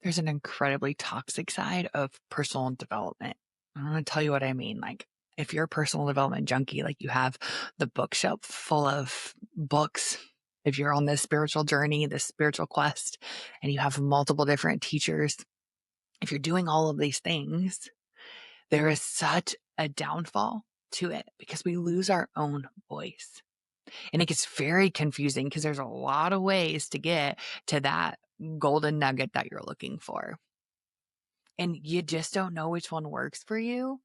There's an incredibly toxic side of personal development. I'm going to tell you what I mean. Like, if you're a personal development junkie, like you have the bookshelf full of books, if you're on this spiritual journey, this spiritual quest, and you have multiple different teachers, if you're doing all of these things, there is such a downfall to it because we lose our own voice. And it gets very confusing because there's a lot of ways to get to that golden nugget that you're looking for. And you just don't know which one works for you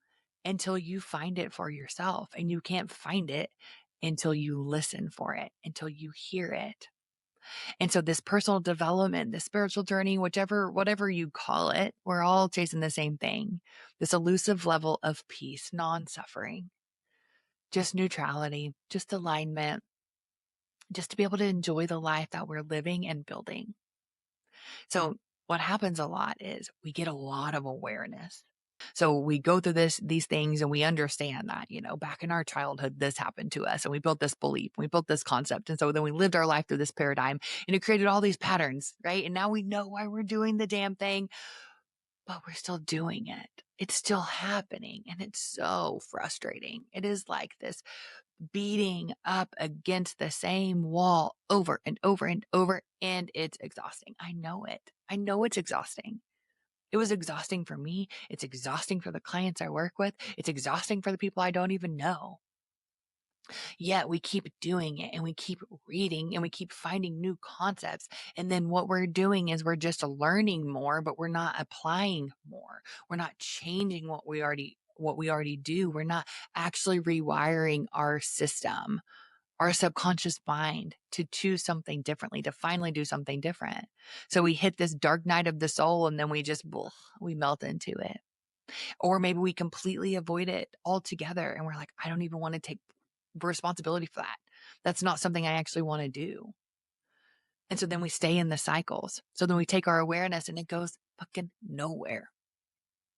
until you find it for yourself. And you can't find it until you listen for it, until you hear it. And so this personal development, this spiritual journey, whatever you call it, we're all chasing the same thing. This elusive level of peace, non-suffering, just neutrality, just alignment, just to be able to enjoy the life that we're living and building. So what happens a lot is we get a lot of awareness. So we go through these things and we understand that, back in our childhood, this happened to us and we built this belief, we built this concept. And so then we lived our life through this paradigm and it created all these patterns, right? And now we know why we're doing the damn thing, but we're still doing it. It's still happening. And it's so frustrating. It is like this beating up against the same wall over and over and over. And it's exhausting. I know it. I know it's exhausting. It was exhausting for me. It's exhausting for the clients I work with. It's exhausting for the people I don't even know. Yet we keep doing it and we keep reading and we keep finding new concepts. And then what we're doing is we're just learning more, but we're not applying more. We're not changing what we already do. We're not actually rewiring our system, our subconscious mind to choose something differently, to finally do something different. So we hit this dark night of the soul and then we melt into it. Or maybe we completely avoid it altogether and we're like, I don't even want to take responsibility for that. That's not something I actually want to do. And so then we stay in the cycles. So then we take our awareness and it goes fucking nowhere.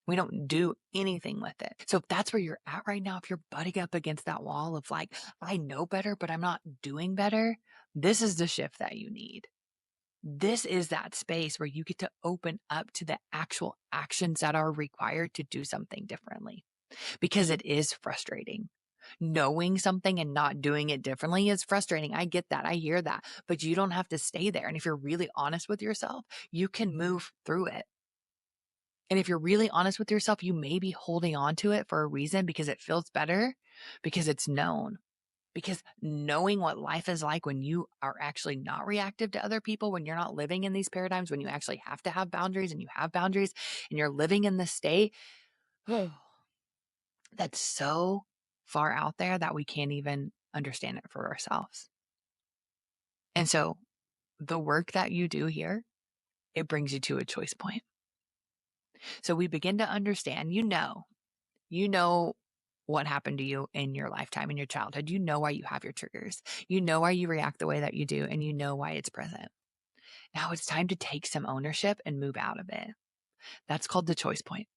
We don't do anything with it. So if that's where you're at right now, if you're butting up against that wall of like, I know better, but I'm not doing better, this is the shift that you need. This is that space where you get to open up to the actual actions that are required to do something differently because it is frustrating. Knowing something and not doing it differently is frustrating. I get that. I hear that, but you don't have to stay there. And if you're really honest with yourself, you can move through it. And if you're really honest with yourself, you may be holding on to it for a reason because it feels better, because it's known. Because knowing what life is like when you are actually not reactive to other people, when you're not living in these paradigms, when you actually have to have boundaries and you have boundaries and you're living in this state, that's so far out there that we can't even understand it for ourselves. And so the work that you do here, it brings you to a choice point. So we begin to understand, you know what happened to you in your lifetime, in your childhood. You know why you have your triggers. You know why you react the way that you do, and you know why it's present. Now it's time to take some ownership and move out of it. That's called the choice point.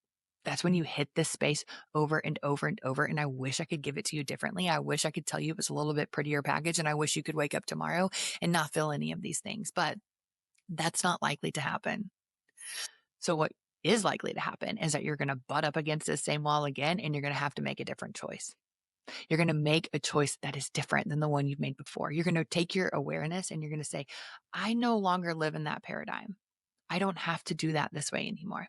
That's when you hit this space over and over and over. And I wish I could give it to you differently. I wish I could tell you it was a little bit prettier package. And I wish you could wake up tomorrow and not feel any of these things, but that's not likely to happen. So what is likely to happen is that you're going to butt up against this same wall again, and you're going to have to make a different choice. You're going to make a choice that is different than the one you've made before. You're going to take your awareness and you're going to say, I no longer live in that paradigm. I don't have to do that this way anymore.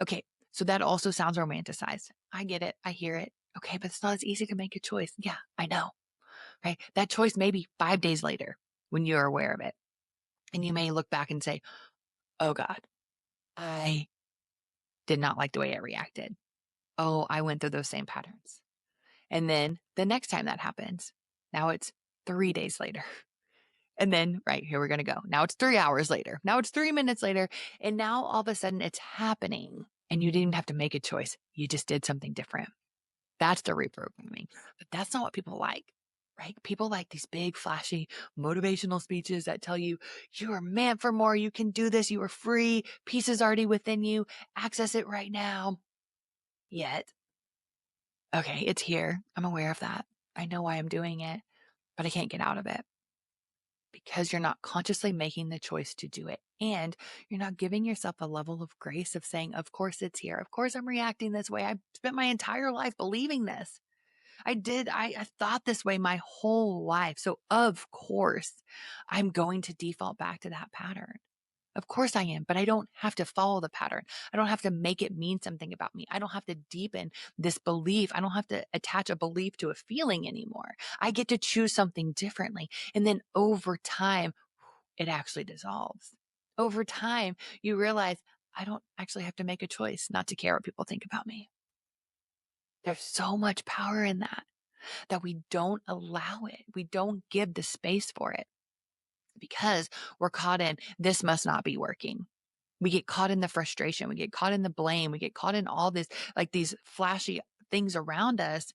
Okay. So that also sounds romanticized. I get it. I hear it. Okay. But it's not as easy to make a choice. Yeah, I know. Right. That choice may be 5 days later when you're aware of it. And you may look back and say, oh God, I did not like the way I reacted. Oh, I went through those same patterns. And then the next time that happens, now it's 3 days later. And then, right, here we're going to go. Now it's 3 hours later. Now it's 3 minutes later. And now all of a sudden it's happening. And you didn't even have to make a choice. You just did something different. That's the reprogramming. But that's not what people like, right? People like these big, flashy motivational speeches that tell you, you are meant for more. You can do this. You are free. Peace is already within you. Access it right now. Yet, okay, it's here. I'm aware of that. I know why I'm doing it, but I can't get out of it. because you're not consciously making the choice to do it. And you're not giving yourself a level of grace of saying, of course it's here. Of course I'm reacting this way. I spent my entire life believing this. I thought this way my whole life. So of course I'm going to default back to that pattern. Of course I am, but I don't have to follow the pattern. I don't have to make it mean something about me. I don't have to deepen this belief. I don't have to attach a belief to a feeling anymore. I get to choose something differently. And then over time, it actually dissolves. Over time, you realize I don't actually have to make a choice not to care what people think about me. There's so much power in that we don't allow it. We don't give the space for it because we're caught in this must not be working. We get caught in the frustration. We get caught in the blame. We get caught in all this, like these flashy things around us.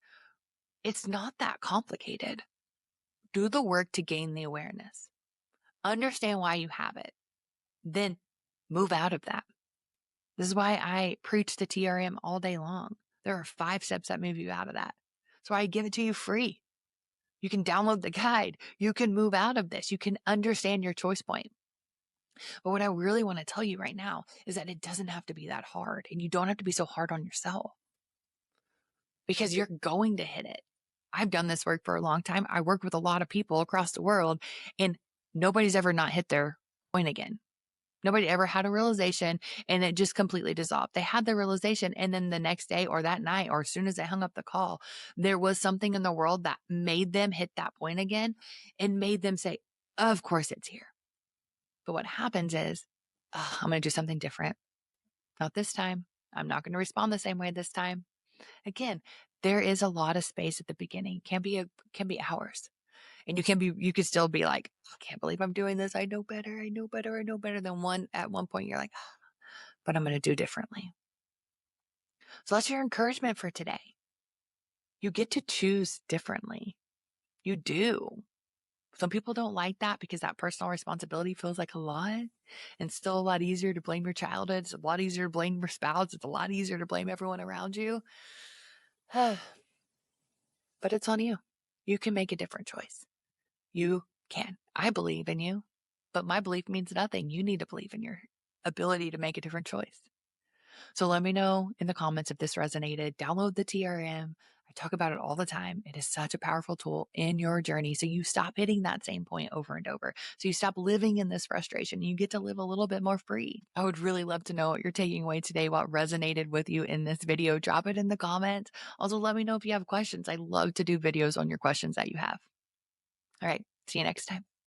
It's not that complicated. Do the work to gain the awareness. Understand why you have it. Then move out of that. This is why I preach the TRM all day long. There are 5 steps that move you out of that. So I give it to you free. You can download the guide. You can move out of this. You can understand your choice point. But what I really want to tell you right now is that it doesn't have to be that hard, and you don't have to be so hard on yourself because you're going to hit it. I've done this work for a long time. I work with a lot of people across the world, and nobody's ever not hit their point again. Nobody ever had a realization and it just completely dissolved. They had the realization, and then the next day or that night or as soon as they hung up the call, there was something in the world that made them hit that point again and made them say, of course it's here. But what happens is, I'm going to do something different. Not this time. I'm not going to respond the same way this time. Again, there is a lot of space at the beginning. Can be hours. And you could still be like, I can't believe I'm doing this. I know better. I know better. I know better than at one point you're like, but I'm going to do differently. So that's your encouragement for today. You get to choose differently. You do. Some people don't like that because that personal responsibility feels like a lot, and still a lot easier to blame your childhood. It's a lot easier to blame your spouse. It's a lot easier to blame everyone around you. But it's on you. You can make a different choice. You can. I believe in you, but my belief means nothing. You need to believe in your ability to make a different choice. So let me know in the comments if this resonated. Download the TRM. I talk about it all the time. It is such a powerful tool in your journey. So you stop hitting that same point over and over. So you stop living in this frustration. You get to live a little bit more free. I would really love to know what you're taking away today, what resonated with you in this video. Drop it in the comments. Also, let me know if you have questions. I love to do videos on your questions that you have. All right. See you next time.